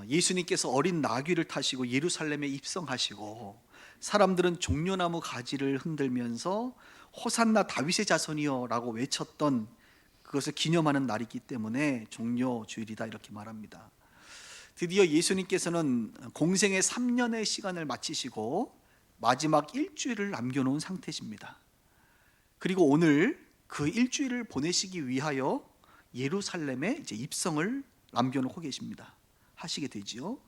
예수님께서 어린 나귀를 타시고 예루살렘에 입성하시고 사람들은 종려나무 가지를 흔들면서 호산나 다윗의 자손이여 라고 외쳤던 그것을 기념하는 날이기 때문에 종려주일이다 이렇게 말합니다. 드디어 예수님께서는 공생의 3년의 시간을 마치시고 마지막 일주일을 남겨놓은 상태십니다. 그리고 오늘 그 일주일을 보내시기 위하여 예루살렘에 이제 입성을 남겨놓고 계십니다. 하시게 되지요.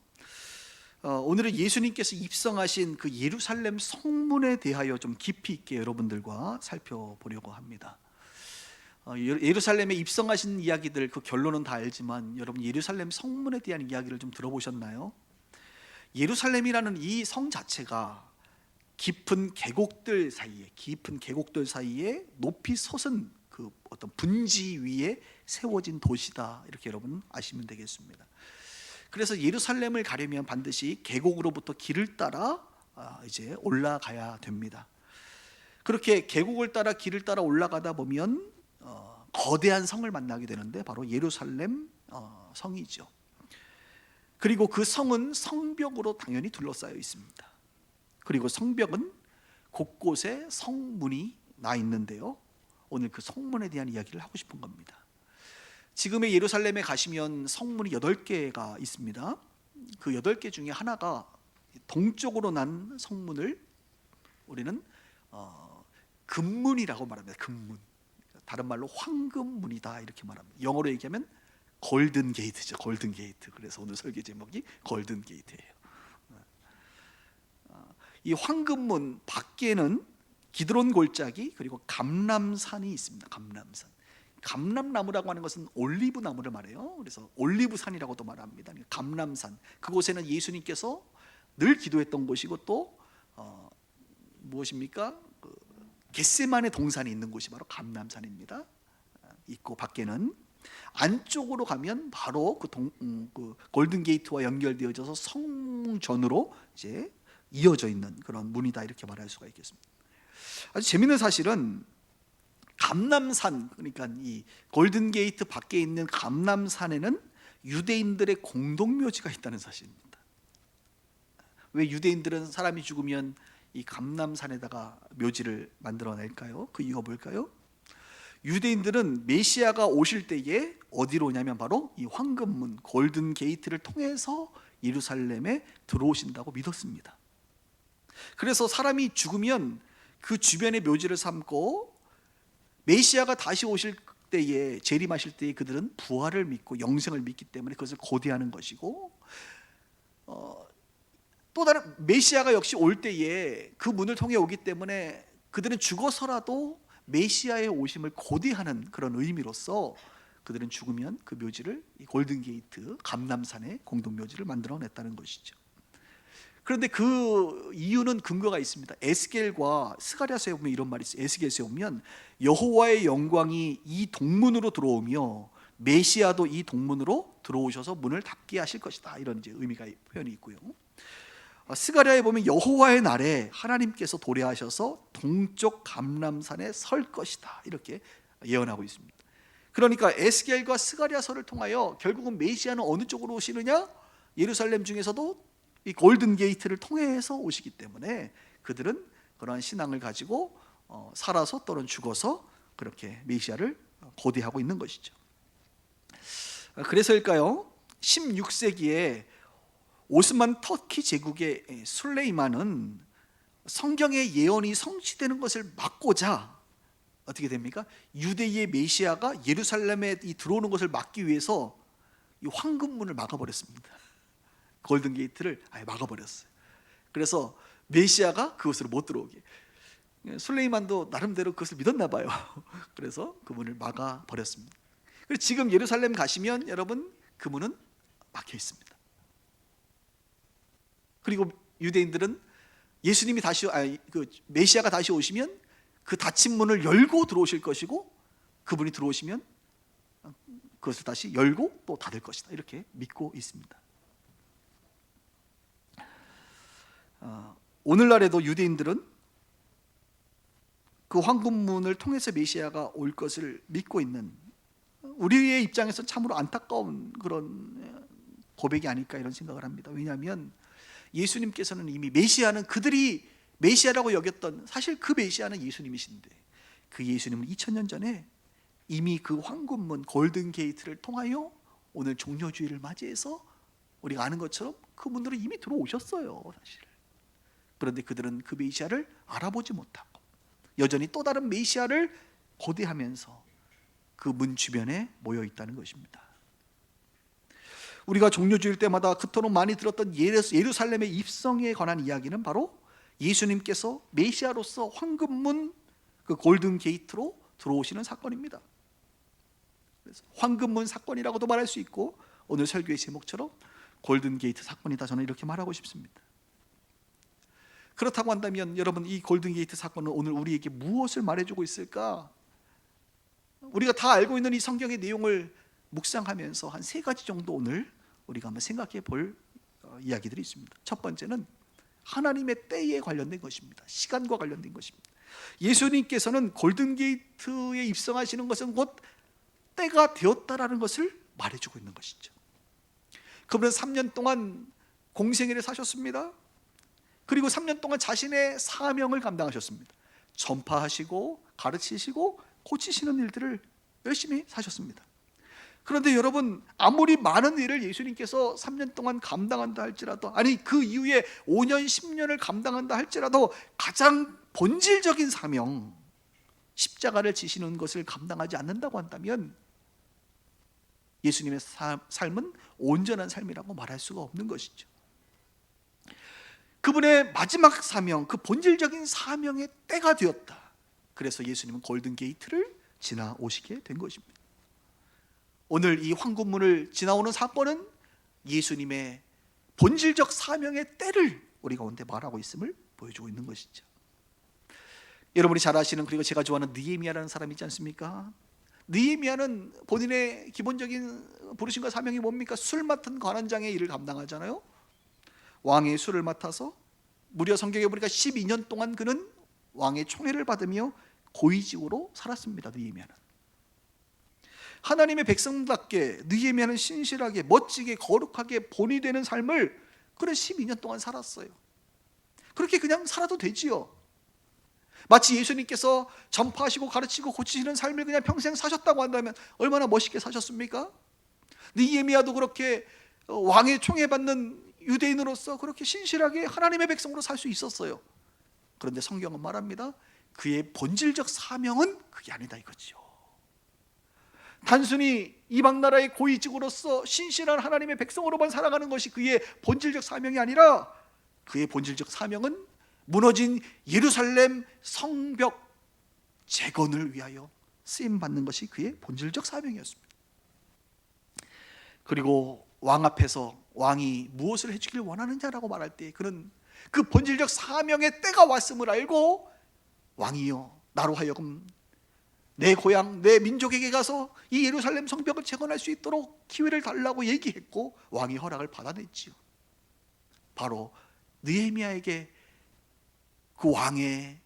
오늘은 예수님께서 입성하신 그 예루살렘 성문에 대하여 좀 깊이 있게 여러분들과 살펴보려고 합니다. 예루살렘에 입성하신 이야기들 그 결론은 다 알지만 여러분 예루살렘 성문에 대한 이야기를 좀 들어보셨나요? 예루살렘이라는 이 성 자체가 깊은 계곡들 사이에 높이 솟은 그 어떤 분지 위에 세워진 도시다 이렇게 여러분 아시면 되겠습니다. 그래서 예루살렘을 가려면 반드시 계곡으로부터 길을 따라 이제 올라가야 됩니다. 그렇게 계곡을 따라 길을 따라 올라가다 보면 거대한 성을 만나게 되는데 바로 예루살렘 성이죠. 그리고 그 성은 성벽으로 당연히 둘러싸여 있습니다. 그리고 성벽은 곳곳에 성문이 나 있는데요, 오늘 그 성문에 대한 이야기를 하고 싶은 겁니다. 지금의 예루살렘에 가시면 성문이 8개가 있습니다. 그 8개 중에 하나가 동쪽으로 난 성문을 우리는 금문이라고 말합니다. 금문, 다른 말로 황금문이다 이렇게 말합니다. 영어로 얘기하면 골든 게이트죠. 골든 게이트. 그래서 오늘 설계 제목이 골든 게이트예요. 이 황금문 밖에는 기드론 골짜기 그리고 감람산이 있습니다. 감람나무라고 하는 것은 올리브 나무를 말해요. 그래서 올리브산이라고도 말합니다. 감람산, 그곳에는 예수님께서 늘 기도했던 곳이고 또 무엇입니까? 겟세마네 동산이 있는 곳이 바로 감람산입니다. 있고 밖에는 안쪽으로 가면 바로 그 골든 게이트와 연결되어져서 성전으로 이제 이어져 있는 그런 문이다 이렇게 말할 수가 있겠습니다. 아주 재미있는 사실은 감람산, 그러니까 이 골든 게이트 밖에 있는 감람산에는 유대인들의 공동묘지가 있다는 사실입니다. 왜 유대인들은 사람이 죽으면 이 감람산에다가 묘지를 만들어낼까요? 그 이유가 뭘까요? 유대인들은 메시아가 오실 때에 어디로 오냐면 바로 이 황금문 골든 게이트를 통해서 예루살렘에 들어오신다고 믿었습니다. 그래서 사람이 죽으면 그 주변에 묘지를 삼고 메시아가 다시 오실 때에, 재림하실 때에 그들은 부활을 믿고 영생을 믿기 때문에 그것을 고대하는 것이고, 또 다른 메시아가 역시 올 때에 그 문을 통해 오기 때문에 그들은 죽어서라도 메시아의 오심을 고대하는 그런 의미로서 그들은 죽으면 그 묘지를 이 골든 게이트 감람산에 공동 묘지를 만들어냈다는 것이죠. 그런데 그 이유는 근거가 있습니다. 에스겔과 스가랴서에 보면 이런 말이 있어요. 에스겔서에 보면 여호와의 영광이 이 동문으로 들어오며 메시아도 이 동문으로 들어오셔서 문을 닫게 하실 것이다, 이런 이제 의미가 표현이 있고요. 스가랴에 보면 여호와의 날에 하나님께서 도래하셔서 동쪽 감람산에 설 것이다 이렇게 예언하고 있습니다. 그러니까 에스겔과 스가랴서를 통하여 결국은 메시아는 어느 쪽으로 오시느냐? 예루살렘 중에서도 이 골든 게이트를 통해서 오시기 때문에 그들은 그러한 신앙을 가지고 살아서 또는 죽어서 그렇게 메시아를 고대하고 있는 것이죠. 그래서일까요? 16세기에 오스만 터키 제국의 술레이만은 성경의 예언이 성취되는 것을 막고자 어떻게 됩니까? 유대의 메시아가 예루살렘에 들어오는 것을 막기 위해서 이 황금문을 막아버렸습니다. 골든 게이트를 아예 막아버렸어요. 그래서 메시아가 그곳으로 못 들어오게. 술레이만도 나름대로 그것을 믿었나 봐요. 그래서 그 문을 막아버렸습니다. 그래서 지금 예루살렘 가시면 여러분 그 문은 막혀 있습니다. 그리고 유대인들은 예수님이 그 메시아가 다시 오시면 그 닫힌 문을 열고 들어오실 것이고 그분이 들어오시면 그것을 다시 열고 또 닫을 것이다 이렇게 믿고 있습니다. 오늘날에도 유대인들은 그 황금문을 통해서 메시아가 올 것을 믿고 있는, 우리의 입장에서 참으로 안타까운 그런 고백이 아닐까 이런 생각을 합니다. 왜냐하면 예수님께서는 이미 메시아는 그들이 메시아라고 여겼던, 사실 그 메시아는 예수님이신데, 그 예수님은 2000년 전에 이미 그 황금문 골든 게이트를 통하여 오늘 종료주의를 맞이해서 우리가 아는 것처럼 그 문으로 이미 들어오셨어요, 사실. 그런데 그들은 그 메시아를 알아보지 못하고 여전히 또 다른 메시아를 고대하면서 그 문 주변에 모여 있다는 것입니다. 우리가 종료주일 때마다 그토록 많이 들었던 예루살렘의 입성에 관한 이야기는 바로 예수님께서 메시아로서 황금문 그 골든 게이트로 들어오시는 사건입니다. 그래서 황금문 사건이라고도 말할 수 있고, 오늘 설교의 제목처럼 골든 게이트 사건이다, 저는 이렇게 말하고 싶습니다. 그렇다고 한다면 여러분, 이 골든 게이트 사건은 오늘 우리에게 무엇을 말해주고 있을까? 우리가 다 알고 있는 이 성경의 내용을 묵상하면서 한 3가지 정도 오늘 우리가 한번 생각해 볼 이야기들이 있습니다. 첫 번째는 하나님의 때에 관련된 것입니다. 시간과 관련된 것입니다. 예수님께서는 골든게이트에 입성하시는 것은 곧 때가 되었다라는 것을 말해주고 있는 것이죠. 그분은 3년 동안 공생애를 사셨습니다. 그리고 3년 동안 자신의 사명을 감당하셨습니다. 전파하시고 가르치시고 고치시는 일들을 열심히 사셨습니다. 그런데 여러분, 아무리 많은 일을 예수님께서 3년 동안 감당한다 할지라도, 아니 그 이후에 5년 10년을 감당한다 할지라도 가장 본질적인 사명, 십자가를 지시는 것을 감당하지 않는다고 한다면 예수님의 삶은 온전한 삶이라고 말할 수가 없는 것이죠. 그분의 마지막 사명, 그 본질적인 사명의 때가 되었다. 그래서 예수님은 골든 게이트를 지나오시게 된 것입니다. 오늘 이 황금문을 지나오는 사건은 예수님의 본질적 사명의 때를 우리 가운데 말하고 있음을 보여주고 있는 것이죠. 여러분이 잘 아시는, 그리고 제가 좋아하는 느헤미야라는 사람이 있지 않습니까? 느헤미야는 본인의 기본적인 부르심과 사명이 뭡니까? 술 맡은 관원장의 일을 감당하잖아요. 왕의 술을 맡아서 무려 성경에 보니까 12년 동안 그는 왕의 총애를 받으며 고위직으로 살았습니다. 느헤미야는 하나님의 백성답게, 느헤미야는 신실하게 멋지게 거룩하게 본이 되는 삶을 그래 12년 동안 살았어요. 그렇게 그냥 살아도 되지요. 마치 예수님께서 전파하시고 가르치고 고치시는 삶을 그냥 평생 사셨다고 한다면 얼마나 멋있게 사셨습니까? 느헤미야도 그렇게 왕의 총애받는 유대인으로서 그렇게 신실하게 하나님의 백성으로 살 수 있었어요. 그런데 성경은 말합니다. 그의 본질적 사명은 그게 아니다 이거죠. 단순히 이방 나라의 고위직으로서 신실한 하나님의 백성으로만 살아가는 것이 그의 본질적 사명이 아니라, 그의 본질적 사명은 무너진 예루살렘 성벽 재건을 위하여 쓰임받는 것이 그의 본질적 사명이었습니다. 그리고 왕 앞에서 왕이 무엇을 해주길 원하느냐라고 말할 때 그는 그 본질적 사명의 때가 왔음을 알고, 왕이여 나로 하여금 내 고향 내 민족에게 가서 이 예루살렘 성벽을 재건할 수 있도록 기회를 달라고 얘기했고, 왕이 허락을 받아냈지요. 바로 느헤미야에게 그 왕의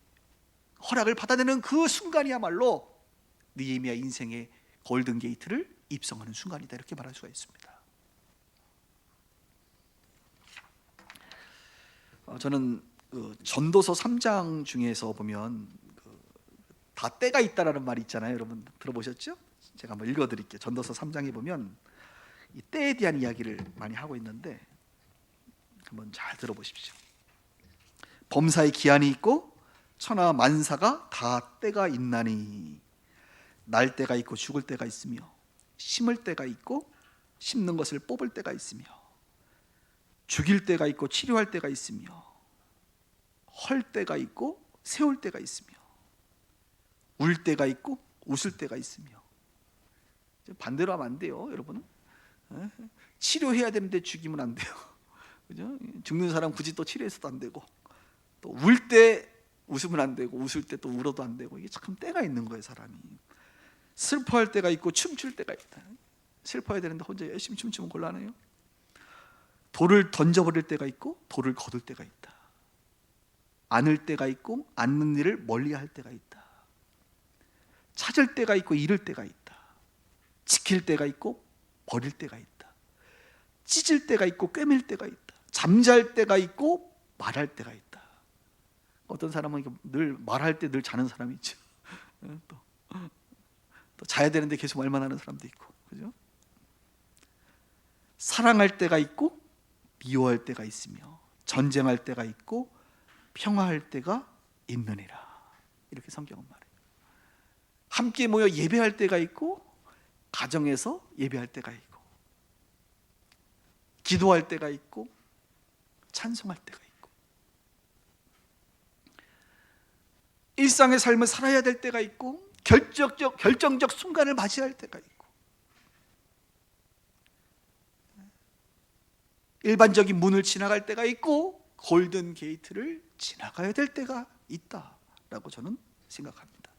허락을 받아내는 그 순간이야말로 느헤미야 인생의 골든 게이트를 입성하는 순간이다, 이렇게 말할 수가 있습니다. 저는 전도서 3장 중에서 보면 다 때가 있다라는 말이 있잖아요. 여러분 들어보셨죠? 제가 한번 읽어드릴게요. 전도서 3장에 보면 이 때에 대한 이야기를 많이 하고 있는데 한번 잘 들어보십시오. 범사의 기한이 있고 천하 만사가 다 때가 있나니, 날 때가 있고 죽을 때가 있으며, 심을 때가 있고 심는 것을 뽑을 때가 있으며, 죽일 때가 있고 치료할 때가 있으며, 헐 때가 있고 세울 때가 있으며, 울 때가 있고 웃을 때가 있으며. 반대로 하면 안 돼요, 여러분. 치료해야 되는데 죽이면 안 돼요. 그죠? 죽는 사람 굳이 또 치료해서도 안 되고, 또 울 때 웃으면 안 되고, 웃을 때 또 울어도 안 되고, 이게 참 때가 있는 거예요, 사람이. 슬퍼할 때가 있고 춤출 때가 있다. 슬퍼야 되는데 혼자 열심히 춤추면 곤란해요. 돌을 던져버릴 때가 있고 돌을 거둘 때가 있다. 안을 때가 있고 않는 일을 멀리할 때가 있다. 찾을 때가 있고 잃을 때가 있다. 지킬 때가 있고 버릴 때가 있다. 찢을 때가 있고 꿰맬 때가 있다. 잠잘 때가 있고 말할 때가 있다. 어떤 사람은 늘 말할 때 늘 자는 사람이 있죠. 또 자야 되는데 계속 말만 하는 사람도 있고, 그죠? 사랑할 때가 있고 미워할 때가 있으며 전쟁할 때가 있고 평화할 때가 있느니라. 이렇게 성경은 말해요. 함께 모여 예배할 때가 있고 가정에서 예배할 때가 있고 기도할 때가 있고 찬송할 때가 있고 일상의 삶을 살아야 될 때가 있고 결정적 순간을 맞이할 때가 있고 일반적인 문을 지나갈 때가 있고 골든 게이트를 지나가야 될 때가 있다라고 저는 생각합니다.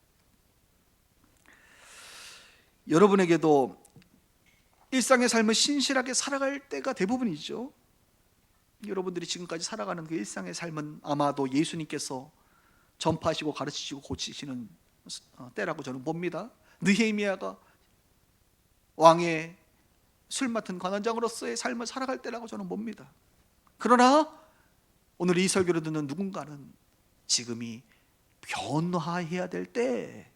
여러분에게도 일상의 삶을 신실하게 살아갈 때가 대부분이죠. 여러분들이 지금까지 살아가는 그 일상의 삶은 아마도 예수님께서 전파하시고 가르치시고 고치시는 때라고 저는 봅니다. 느헤미야가 왕의 술 맡은 관원장으로서의 삶을 살아갈 때라고 저는 봅니다. 그러나 오늘 이 설교를 듣는 누군가는 지금이 변화해야 될 때,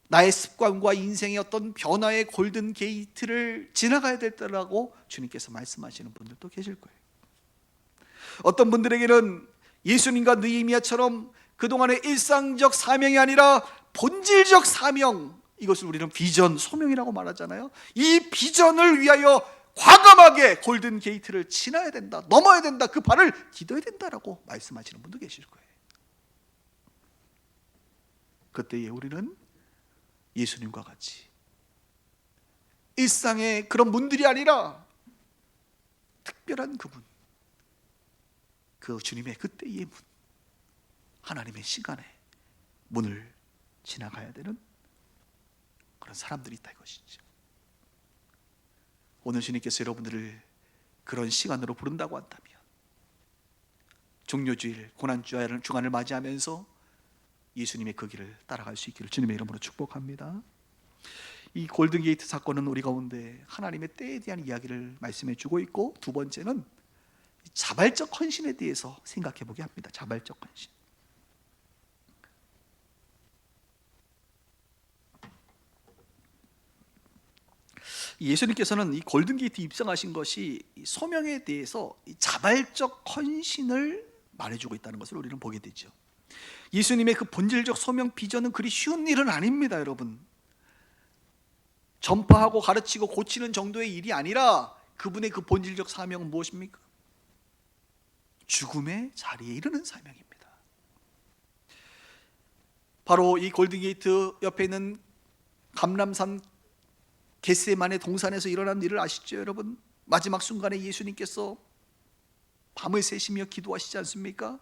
나의 습관과 인생의 어떤 변화의 골든 게이트를 지나가야 될 때라고 주님께서 말씀하시는 분들도 계실 거예요. 어떤 분들에게는 예수님과 느헤미야처럼 그동안의 일상적 사명이 아니라 본질적 사명, 이것을 우리는 비전, 소명이라고 말하잖아요. 이 비전을 위하여 과감하게 골든 게이트를 지나야 된다, 넘어야 된다, 그 발을 디뎌야 된다라고 말씀하시는 분도 계실 거예요. 그때에 우리는 예수님과 같이 일상의 그런 문들이 아니라 특별한 그분, 그 주님의 그때의 문, 하나님의 시간의 문을 지나가야 되는 그런 사람들이 있다 이것이죠. 오늘 주님께서 여러분들을 그런 시간으로 부른다고 한다면 종료주일 고난주간을 맞이하면서 예수님의 그 길을 따라갈 수 있기를 주님의 이름으로 축복합니다. 이 골든게이트 사건은 우리 가운데 하나님의 때에 대한 이야기를 말씀해 주고 있고, 두 번째는 자발적 헌신에 대해서 생각해 보게 합니다. 자발적 헌신. 예수님께서는 이 골든게이트 입성하신 것이 소명에 대해서 자발적 헌신을 말해주고 있다는 것을 우리는 보게 되죠. 예수님의 그 본질적 소명 비전은 그리 쉬운 일은 아닙니다, 여러분. 전파하고 가르치고 고치는 정도의 일이 아니라 그분의 그 본질적 사명은 무엇입니까? 죽음의 자리에 이르는 사명입니다. 바로 이 골든게이트 옆에 있는 감람산 겟세마네 동산에서 일어난 일을 아시죠, 여러분? 마지막 순간에 예수님께서 밤을 새시며 기도하시지 않습니까?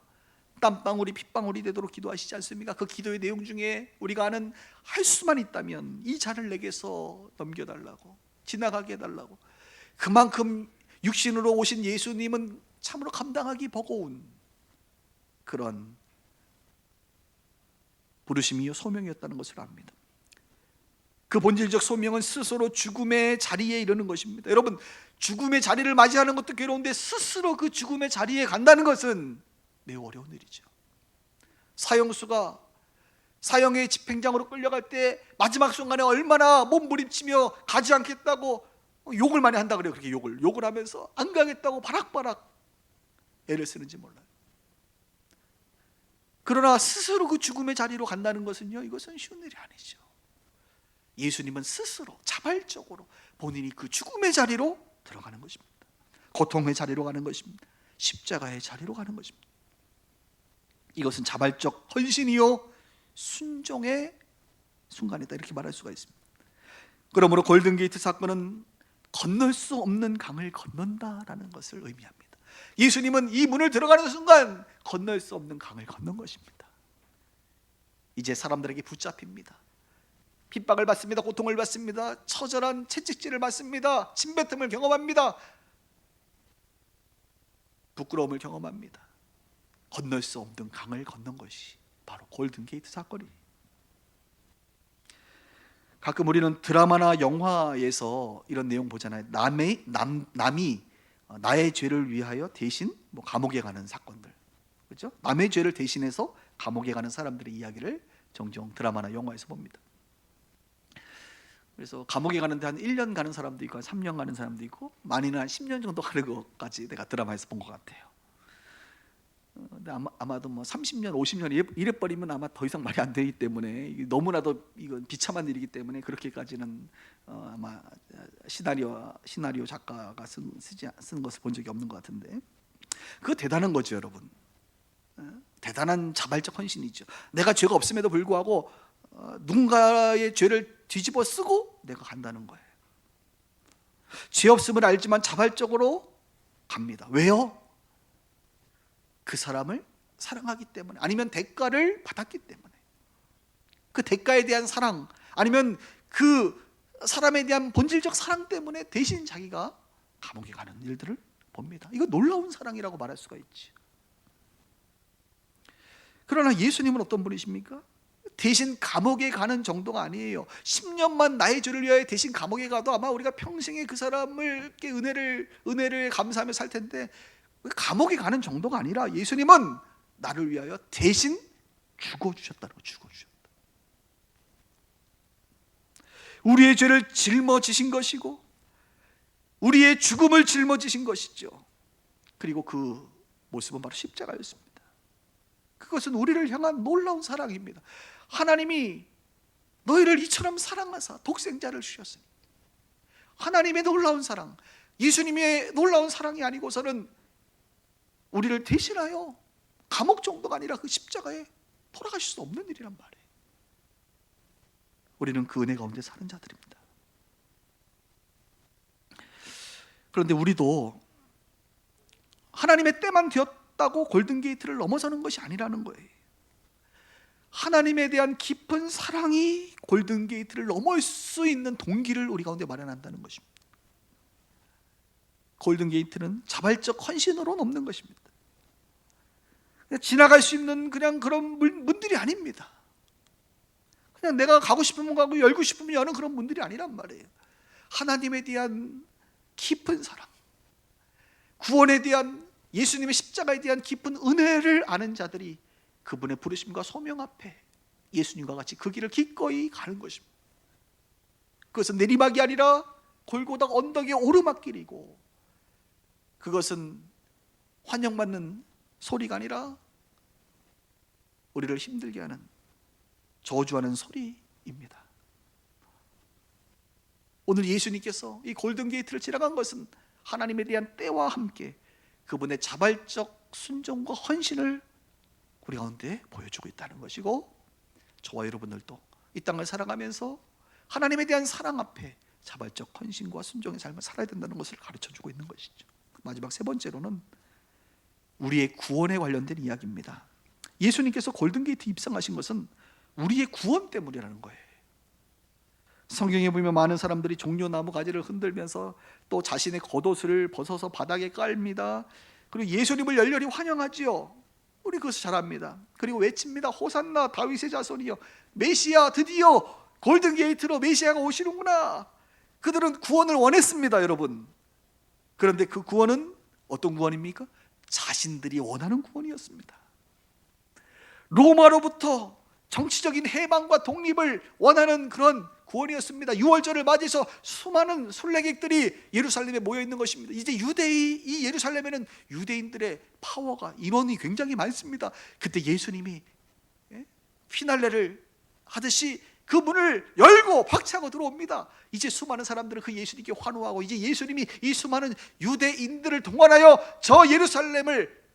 땀방울이 핏방울이 되도록 기도하시지 않습니까? 그 기도의 내용 중에 우리가 아는, 할 수만 있다면 이 잔을 내게서 넘겨달라고, 지나가게 해달라고. 그만큼 육신으로 오신 예수님은 참으로 감당하기 버거운 그런 부르심이요 소명이었다는 것을 압니다. 그 본질적 소명은 스스로 죽음의 자리에 이르는 것입니다. 여러분, 죽음의 자리를 맞이하는 것도 괴로운데 스스로 그 죽음의 자리에 간다는 것은 매우 어려운 일이죠. 사형수가 사형의 집행장으로 끌려갈 때 마지막 순간에 얼마나 몸부림치며 가지 않겠다고 욕을 많이 한다 그래요. 그렇게 욕을 하면서 안 가겠다고 바락바락 애를 쓰는지 몰라요. 그러나 스스로 그 죽음의 자리로 간다는 것은요, 이것은 쉬운 일이 아니죠. 예수님은 스스로 자발적으로 본인이 그 죽음의 자리로 들어가는 것입니다. 고통의 자리로 가는 것입니다. 십자가의 자리로 가는 것입니다. 이것은 자발적 헌신이요 순종의 순간이다, 이렇게 말할 수가 있습니다. 그러므로 골든게이트 사건은 건널 수 없는 강을 건넌다라는 것을 의미합니다. 예수님은 이 문을 들어가는 순간 건널 수 없는 강을 건넌 것입니다. 이제 사람들에게 붙잡힙니다. 핍박을 받습니다. 고통을 받습니다. 처절한 채찍질을 받습니다. 침뱉음을 경험합니다. 부끄러움을 경험합니다. 건널 수 없는 강을 건넌 것이 바로 골든게이트 사건이에요. 가끔 우리는 드라마나 영화에서 이런 내용 보잖아요. 남이 나의 죄를 위하여 대신 감옥에 가는 사건들, 그렇죠? 남의 죄를 대신해서 감옥에 가는 사람들의 이야기를 종종 드라마나 영화에서 봅니다. 그래서 감옥에 가는데 한 1년 가는 사람도 있고 한 3년 가는 사람도 있고 많이는 한 10년 정도 가는 것까지 내가 드라마에서 본 것 같아요. 근데 아마도 30년, 50년 이래버리면 아마 더 이상 말이 안 되기 때문에, 너무나도 이건 비참한 일이기 때문에 그렇게까지는 아마 시나리오 작가가 쓴 것을 본 적이 없는 것 같은데, 그거 대단한 거죠, 여러분. 대단한 자발적 헌신이죠. 내가 죄가 없음에도 불구하고 누군가의 죄를 뒤집어 쓰고 내가 간다는 거예요. 죄 없음을 알지만 자발적으로 갑니다. 왜요? 그 사람을 사랑하기 때문에, 아니면 대가를 받았기 때문에. 그 대가에 대한 사랑, 아니면 그 사람에 대한 본질적 사랑 때문에 대신 자기가 감옥에 가는 일들을 봅니다. 이거 놀라운 사랑이라고 말할 수가 있지. 그러나 예수님은 어떤 분이십니까? 대신 감옥에 가는 정도가 아니에요. 10년만 나의 죄를 위하여 대신 감옥에 가도 아마 우리가 평생에 그 사람을 은혜를 감사하며 살 텐데, 감옥에 가는 정도가 아니라 예수님은 나를 위하여 대신 죽어주셨다고. 죽어주셨다. 우리의 죄를 짊어지신 것이고 우리의 죽음을 짊어지신 것이죠. 그리고 그 모습은 바로 십자가였습니다. 그것은 우리를 향한 놀라운 사랑입니다. 하나님이 너희를 이처럼 사랑하사 독생자를 주셨으니, 하나님의 놀라운 사랑, 예수님의 놀라운 사랑이 아니고서는 우리를 대신하여 감옥 정도가 아니라 그 십자가에 돌아가실 수 없는 일이란 말이에요. 우리는 그 은혜 가운데 사는 자들입니다. 그런데 우리도 하나님의 때만 되었다고 골든게이트를 넘어서는 것이 아니라는 거예요. 하나님에 대한 깊은 사랑이 골든게이트를 넘을 수 있는 동기를 우리 가운데 마련한다는 것입니다. 골든게이트는 자발적 헌신으로 넘는 것입니다. 그냥 지나갈 수 있는 그냥 그런 문들이 아닙니다. 그냥 내가 가고 싶으면 가고 열고 싶으면 여는 그런 문들이 아니란 말이에요. 하나님에 대한 깊은 사랑, 구원에 대한, 예수님의 십자가에 대한 깊은 은혜를 아는 자들이 그분의 부르심과 소명 앞에 예수님과 같이 그 길을 기꺼이 가는 것입니다. 그것은 내리막이 아니라 골고다 언덕의 오르막길이고, 그것은 환영받는 소리가 아니라 우리를 힘들게 하는, 저주하는 소리입니다. 오늘 예수님께서 이 골든게이트를 지나간 것은 하나님에 대한 때와 함께 그분의 자발적 순종과 헌신을 우리 가운데 보여주고 있다는 것이고, 저와 여러분들도 이 땅을 살아가면서 하나님에 대한 사랑 앞에 자발적 헌신과 순종의 삶을 살아야 된다는 것을 가르쳐주고 있는 것이죠. 마지막 세 번째로는 우리의 구원에 관련된 이야기입니다. 예수님께서 골든게이트 입성하신 것은 우리의 구원 때문이라는 거예요. 성경에 보면 많은 사람들이 종려나무 가지를 흔들면서 또 자신의 겉옷을 벗어서 바닥에 깔입니다. 그리고 예수님을 열렬히 환영하지요. 우리 그것을 잘 압니다. 그리고 외칩니다. 호산나 다윗의 자손이여, 메시아, 드디어 골든게이트로 메시아가 오시는구나. 그들은 구원을 원했습니다, 여러분. 그런데 그 구원은 어떤 구원입니까? 자신들이 원하는 구원이었습니다. 로마로부터 정치적인 해방과 독립을 원하는 그런 구원이었습니다. 유월절을 맞이해서 수많은 순례객들이 예루살렘에 모여 있는 것입니다. 이제 이 예루살렘에는 유대인들의 파워가, 인원이 굉장히 많습니다. 그때 예수님이 피날레를 하듯이 그 문을 열고 박차고 들어옵니다. 이제 수많은 사람들은 그 예수님께 환호하고, 이제 예수님이 이 수많은 유대인들을 동원하여 저 예루살렘을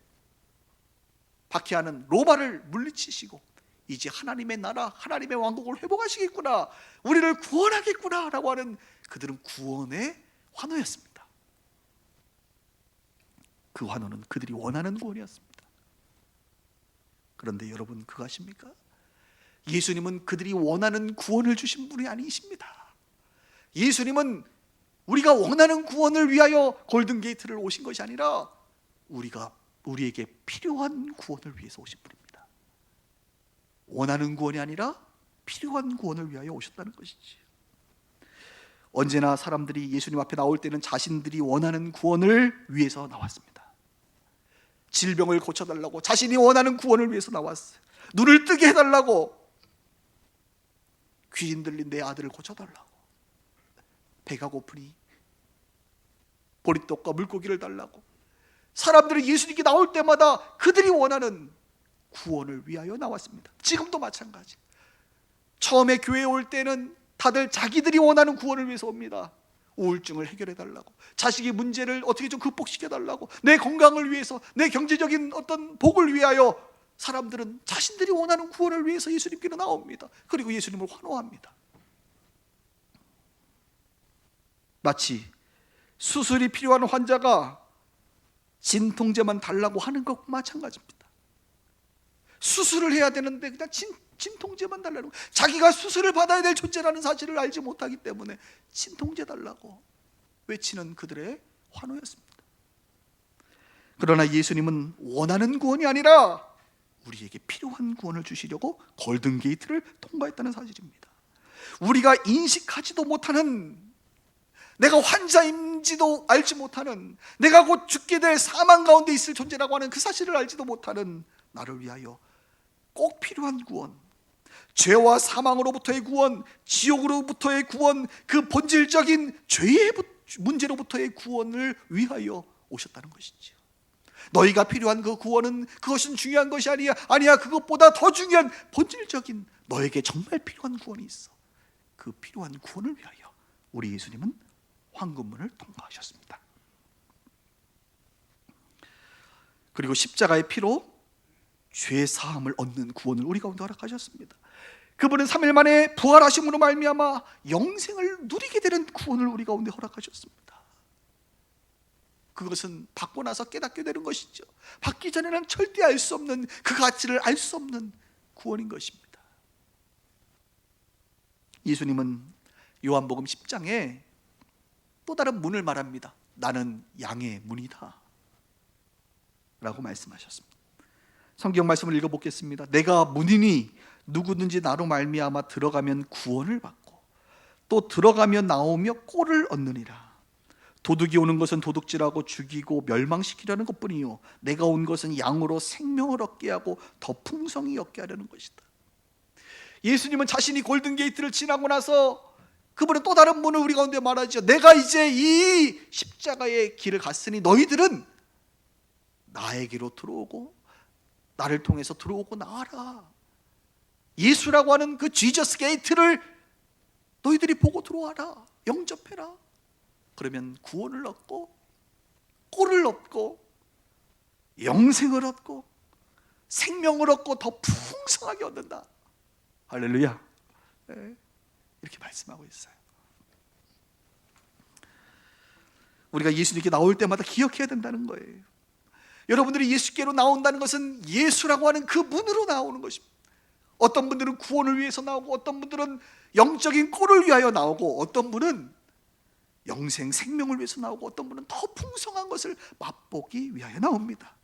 박해하는 로마를 물리치시고 이제 하나님의 나라, 하나님의 왕국을 회복하시겠구나, 우리를 구원하겠구나 라고 하는 그들은 구원의 환호였습니다. 그 환호는 그들이 원하는 구원이었습니다. 그런데 여러분, 그거 아십니까? 예수님은 그들이 원하는 구원을 주신 분이 아니십니다. 예수님은 우리가 원하는 구원을 위하여 골든게이트를 오신 것이 아니라 우리에게 필요한 구원을 위해서 오신 분입니다. 원하는 구원이 아니라 필요한 구원을 위하여 오셨다는 것이지. 언제나 사람들이 예수님 앞에 나올 때는 자신들이 원하는 구원을 위해서 나왔습니다. 질병을 고쳐달라고 자신이 원하는 구원을 위해서 나왔어요. 눈을 뜨게 해달라고, 귀신 들린 내 아들을 고쳐달라고, 배가 고프니 보리떡과 물고기를 달라고. 사람들은 예수님께 나올 때마다 그들이 원하는 구원을 위하여 나왔습니다. 지금도 마찬가지. 처음에 교회에 올 때는 다들 자기들이 원하는 구원을 위해서 옵니다. 우울증을 해결해 달라고, 자식의 문제를 어떻게 좀 극복시켜 달라고, 내 건강을 위해서, 내 경제적인 어떤 복을 위하여 사람들은 자신들이 원하는 구원을 위해서 예수님께로 나옵니다. 그리고 예수님을 환호합니다. 마치 수술이 필요한 환자가 진통제만 달라고 하는 것과 마찬가지입니다. 수술을 해야 되는데 그냥 진통제만 달라고, 자기가 수술을 받아야 될 존재라는 사실을 알지 못하기 때문에 진통제 달라고 외치는 그들의 환호였습니다. 그러나 예수님은 원하는 구원이 아니라 우리에게 필요한 구원을 주시려고 골든게이트를 통과했다는 사실입니다. 우리가 인식하지도 못하는, 내가 환자인지도 알지 못하는, 내가 곧 죽게 될 사망 가운데 있을 존재라고 하는 그 사실을 알지도 못하는 나를 위하여 꼭 필요한 구원, 죄와 사망으로부터의 구원, 지옥으로부터의 구원, 그 본질적인 죄의 문제로부터의 구원을 위하여 오셨다는 것이지요. 너희가 필요한 그 구원은, 그것은 중요한 것이 아니야. 그것보다 더 중요한 본질적인 너에게 정말 필요한 구원이 있어. 그 필요한 구원을 위하여 우리 예수님은 황금문을 통과하셨습니다. 그리고 십자가의 피로 죄 사함을 얻는 구원을 우리 가운데 허락하셨습니다. 그분은 3일 만에 부활하심으로 말미암아 영생을 누리게 되는 구원을 우리 가운데 허락하셨습니다. 그것은 받고 나서 깨닫게 되는 것이죠. 받기 전에는 절대 알 수 없는, 그 가치를 알 수 없는 구원인 것입니다. 예수님은 요한복음 10장에 또 다른 문을 말합니다. 나는 양의 문이다 라고 말씀하셨습니다. 성경 말씀을 읽어보겠습니다. 내가 문이니 누구든지 나로 말미암아 들어가면 구원을 받고 또 들어가며 나오며 꼴을 얻느니라. 도둑이 오는 것은 도둑질하고 죽이고 멸망시키려는 것뿐이요 내가 온 것은 양으로 생명을 얻게 하고 더 풍성히 얻게 하려는 것이다. 예수님은 자신이 골든게이트를 지나고 나서 그분은 또 다른 문을 우리 가운데 말하죠. 내가 이제 이 십자가의 길을 갔으니 너희들은 나에게로 들어오고 나를 통해서 들어오고 나와라. 예수라고 하는 그 지저스 게이트를 너희들이 보고 들어와라. 영접해라. 그러면 구원을 얻고 꼴을 얻고 영생을 얻고 생명을 얻고 더 풍성하게 얻는다. 할렐루야. 네, 이렇게 말씀하고 있어요. 우리가 예수님께 나올 때마다 기억해야 된다는 거예요. 여러분들이 예수께로 나온다는 것은 예수라고 하는 그 문으로 나오는 것입니다. 어떤 분들은 구원을 위해서 나오고, 어떤 분들은 영적인 꼴을 위하여 나오고, 어떤 분은 영생 생명을 위해서 나오고, 어떤 분은 더 풍성한 것을 맛보기 위하여 나옵니다.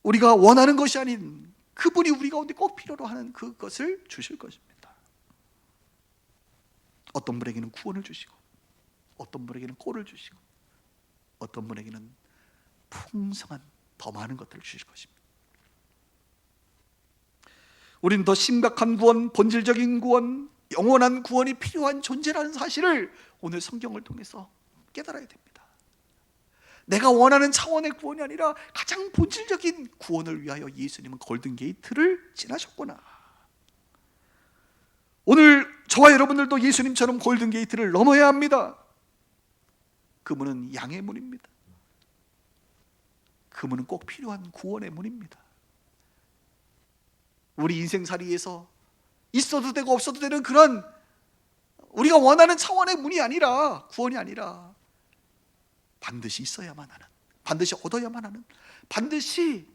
우리가 원하는 것이 아닌 그분이 우리 가운데 꼭 필요로 하는 그것을 주실 것입니다. 어떤 분에게는 구원을 주시고, 어떤 분에게는 꼴을 주시고, 어떤 분에게는 풍성한 더 많은 것들을 주실 것입니다. 우리는 더 심각한 구원, 본질적인 구원, 영원한 구원이 필요한 존재라는 사실을 오늘 성경을 통해서 깨달아야 됩니다. 내가 원하는 차원의 구원이 아니라 가장 본질적인 구원을 위하여 예수님은 골든게이트를 지나셨구나. 오늘 저와 여러분들도 예수님처럼 골든게이트를 넘어야 합니다. 그 문은 양의 문입니다. 그 문은 꼭 필요한 구원의 문입니다. 우리 인생살이에서 있어도 되고 없어도 되는 그런 우리가 원하는 차원의 문이 아니라, 구원이 아니라 반드시 있어야만 하는, 반드시 얻어야만 하는, 반드시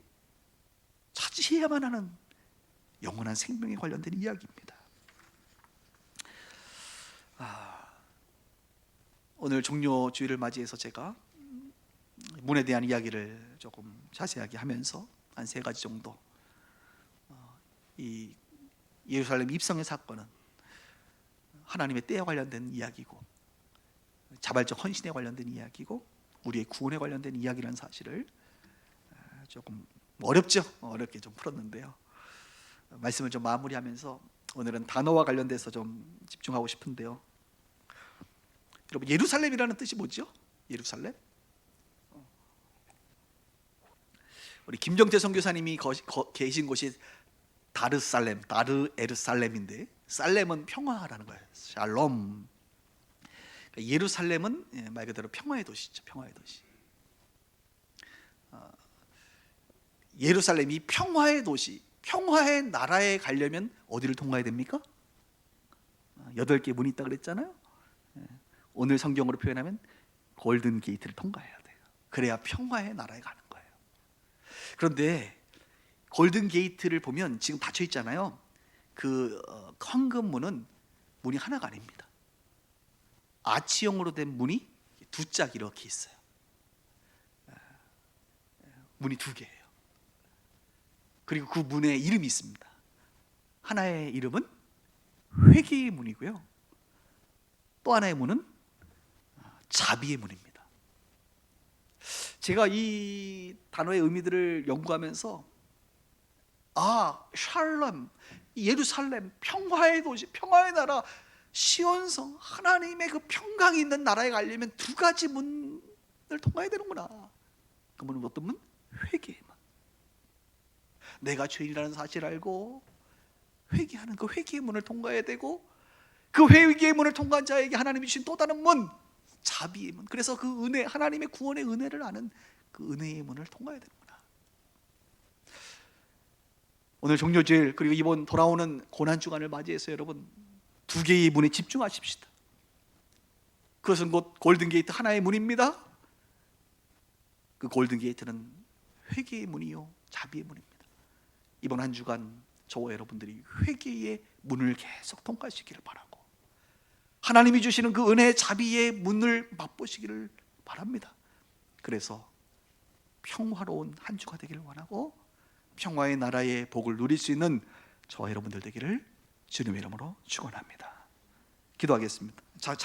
차지해야만 하는 영원한 생명에 관련된 이야기입니다. 오늘 종료주일을 맞이해서 제가 문에 대한 이야기를 조금 자세하게 하면서 한 3가지 정도, 이 예루살렘 입성의 사건은 하나님의 때에 관련된 이야기고 자발적 헌신에 관련된 이야기고 우리의 구원에 관련된 이야기라는 사실을 조금 어렵죠? 어렵게 좀 풀었는데요. 말씀을 좀 마무리하면서 오늘은 단어와 관련돼서 좀 집중하고 싶은데요. 여러분, 예루살렘이라는 뜻이 뭐죠? 예루살렘? 우리 김정태 선교사님이 계신 곳이 다르살렘, 다르에르살렘인데 살렘은 평화라는 거예요. 샬롬. 그러니까 예루살렘은 말 그대로 평화의 도시죠. 평화의 도시. 예루살렘이 평화의 도시, 평화의 나라에 가려면 어디를 통과해야 됩니까? 8개 문이 있다 그랬잖아요. 오늘 성경으로 표현하면 골든 게이트를 통과해야 돼요. 그래야 평화의 나라에 가는 거예요. 그런데 골든 게이트를 보면 지금 닫혀 있잖아요. 그 황금문은 문이 하나가 아닙니다. 아치형으로 된 문이 두 짝 이렇게 있어요. 문이 2개예요. 그리고 그 문에 이름이 있습니다. 하나의 이름은 회개의 문이고요, 또 하나의 문은 자비의 문입니다. 제가 이 단어의 의미들을 연구하면서 샬롬, 예루살렘, 평화의 도시, 평화의 나라, 시온성, 하나님의 그 평강이 있는 나라에 가려면 2가지 문을 통과해야 되는구나. 그 문은 어떤 문? 회개의 문. 내가 죄인이라는 사실을 알고 회개하는 그 회개의 문을 통과해야 되고, 그 회개의 문을 통과한 자에게 하나님이 주신 또 다른 문, 자비의 문. 그래서 그 은혜, 하나님의 구원의 은혜를 아는 그 은혜의 문을 통과해야 되는구나. 오늘 종료주일 그리고 이번 돌아오는 고난주간을 맞이해서 여러분 2개의 문에 집중하십시다. 그것은 곧 골든게이트 하나의 문입니다. 그 골든게이트는 회개의 문이요 자비의 문입니다. 이번 한 주간 저와 여러분들이 회개의 문을 계속 통과하시기를 바라고, 하나님이 주시는 그 은혜의 자비의 문을 맛보시기를 바랍니다. 그래서 평화로운 한 주가 되기를 원하고 평화의 나라의 복을 누릴 수 있는 저와 여러분들 되기를 주님의 이름으로 축원합니다. 기도하겠습니다. 자,